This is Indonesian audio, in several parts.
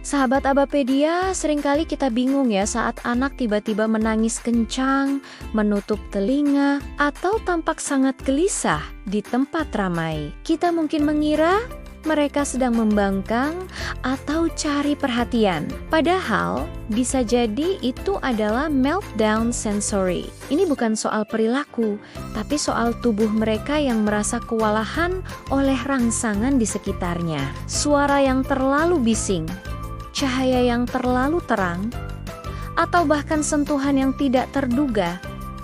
Sahabat Abapedia, seringkali kita bingung ya saat anak tiba-tiba menangis kencang, menutup telinga, atau tampak sangat gelisah di tempat ramai. Kita mungkin mengira mereka sedang membangkang atau cari perhatian. Padahal, bisa jadi itu adalah meltdown sensory. Ini bukan soal perilaku, tapi soal tubuh mereka yang merasa kewalahan oleh rangsangan di sekitarnya. Suara yang terlalu bising, cahaya yang terlalu terang, atau bahkan sentuhan yang tidak terduga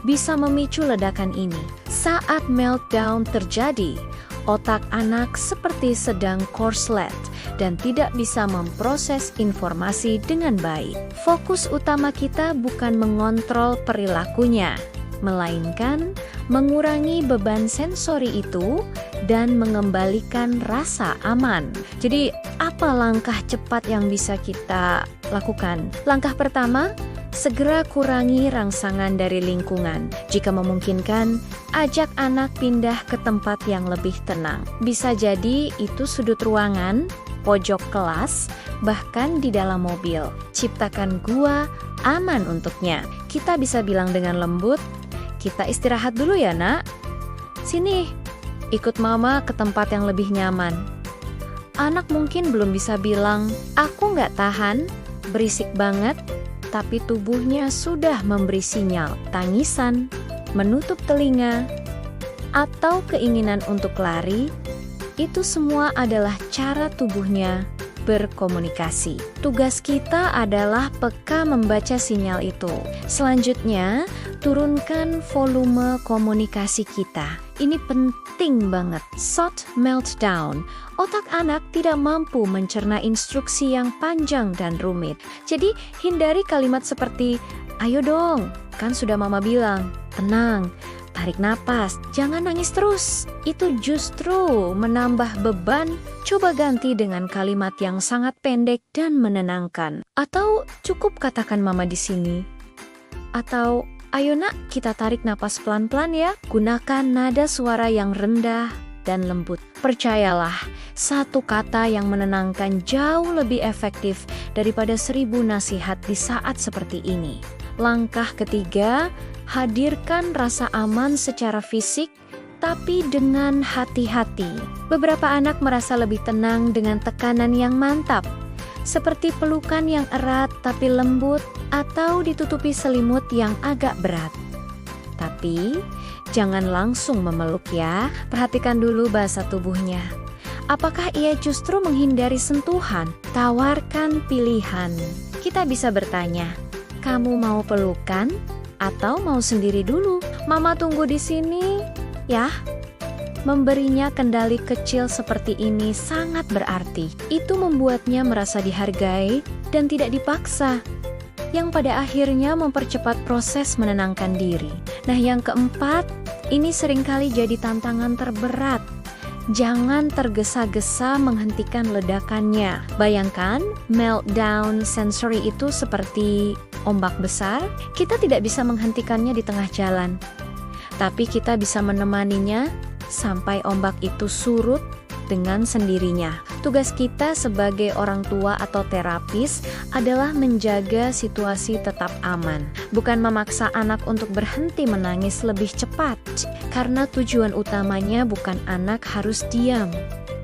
bisa memicu ledakan ini. Saat meltdown terjadi, otak anak seperti sedang korslet dan tidak bisa memproses informasi dengan baik. Fokus utama kita bukan mengontrol perilakunya, melainkan mengurangi beban sensori itu dan mengembalikan rasa aman. Jadi, apa langkah cepat yang bisa kita lakukan? Langkah pertama, segera kurangi rangsangan dari lingkungan. Jika memungkinkan, ajak anak pindah ke tempat yang lebih tenang. Bisa jadi itu sudut ruangan, pojok kelas, bahkan di dalam mobil. Ciptakan gua aman untuknya. Kita bisa bilang dengan lembut, "Kita istirahat dulu ya, Nak. Sini, ikut mama ke tempat yang lebih nyaman." Anak mungkin belum bisa bilang, "Aku nggak tahan, berisik banget," tapi tubuhnya sudah memberi sinyal tangisan, menutup telinga, atau keinginan untuk lari. Itu semua adalah cara tubuhnya berkomunikasi. Tugas kita adalah peka membaca sinyal itu. Selanjutnya, turunkan volume komunikasi kita. Ini penting banget. Saat meltdown, otak anak tidak mampu mencerna instruksi yang panjang dan rumit. Jadi, hindari kalimat seperti, "Ayo dong, kan sudah mama bilang, tenang, tarik napas, jangan nangis terus." Itu justru menambah beban. Coba ganti dengan kalimat yang sangat pendek dan menenangkan. Atau cukup katakan mama di sini. Atau, "Ayo nak, kita tarik napas pelan-pelan ya." Gunakan nada suara yang rendah dan lembut. Percayalah, satu kata yang menenangkan jauh lebih efektif daripada 1000 nasihat di saat seperti ini. Langkah ketiga, hadirkan rasa aman secara fisik, tapi dengan hati-hati. Beberapa anak merasa lebih tenang dengan tekanan yang mantap, seperti pelukan yang erat tapi lembut, atau ditutupi selimut yang agak berat. Tapi, jangan langsung memeluk ya, perhatikan dulu bahasa tubuhnya. Apakah ia justru menghindari sentuhan? Tawarkan pilihan. Kita bisa bertanya, "Kamu mau pelukan? Atau mau sendiri dulu? Mama tunggu di sini ya." Memberinya kendali kecil seperti ini sangat berarti. Itu membuatnya merasa dihargai dan tidak dipaksa, yang pada akhirnya mempercepat proses menenangkan diri. Nah, yang keempat, ini seringkali jadi tantangan terberat. Jangan tergesa-gesa menghentikan ledakannya. Bayangkan, meltdown sensory itu seperti ombak besar. Kita tidak bisa menghentikannya di tengah jalan, tapi kita bisa menemaninya sampai ombak itu surut dengan sendirinya. Tugas kita sebagai orang tua atau terapis adalah menjaga situasi tetap aman, bukan memaksa anak untuk berhenti menangis lebih cepat, karena tujuan utamanya bukan anak harus diam,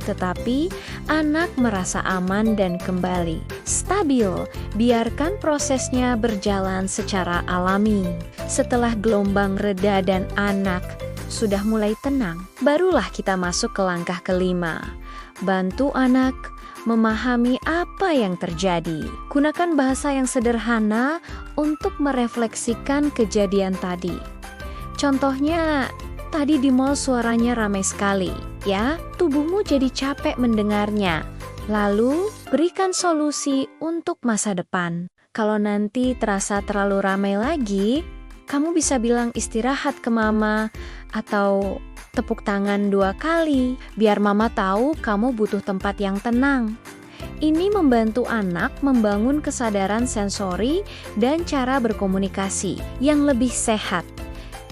tetapi anak merasa aman dan kembali stabil. Biarkan prosesnya berjalan secara alami. Setelah gelombang reda dan anak sudah mulai tenang, barulah kita masuk ke langkah kelima. Bantu anak memahami apa yang terjadi. Gunakan bahasa yang sederhana untuk merefleksikan kejadian tadi. Contohnya, tadi di mall suaranya ramai sekali, ya. Tubuhmu jadi capek mendengarnya. Lalu, berikan solusi untuk masa depan. Kalau nanti terasa terlalu ramai lagi, kamu bisa bilang istirahat ke mama, atau tepuk tangan 2 kali, biar mama tahu kamu butuh tempat yang tenang. Ini membantu anak membangun kesadaran sensori dan cara berkomunikasi yang lebih sehat.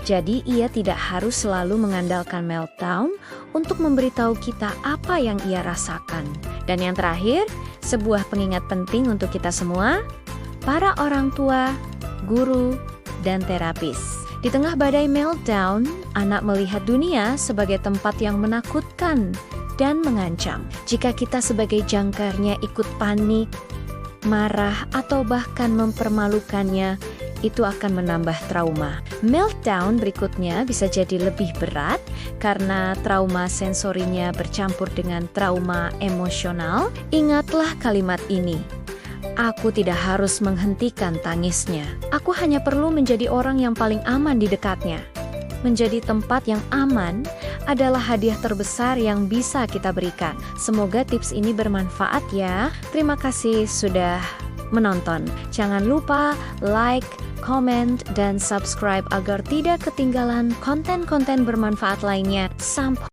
Jadi ia tidak harus selalu mengandalkan meltdown untuk memberitahu kita apa yang ia rasakan. Dan yang terakhir, Sebuah pengingat penting untuk kita semua, para orang tua, guru, dan terapis. Di tengah badai meltdown, anak melihat dunia sebagai tempat yang menakutkan dan mengancam. Jika kita sebagai jangkarnya ikut panik, marah, atau bahkan mempermalukannya, itu akan menambah trauma. Meltdown berikutnya bisa jadi lebih berat karena trauma sensorinya bercampur dengan trauma emosional. Ingatlah kalimat ini. Aku tidak harus menghentikan tangisnya. Aku hanya perlu menjadi orang yang paling aman di dekatnya. Menjadi tempat yang aman adalah hadiah terbesar yang bisa kita berikan. Semoga tips ini bermanfaat ya. Terima kasih sudah menonton. Jangan lupa like, comment, dan subscribe agar tidak ketinggalan konten-konten bermanfaat lainnya. Sampai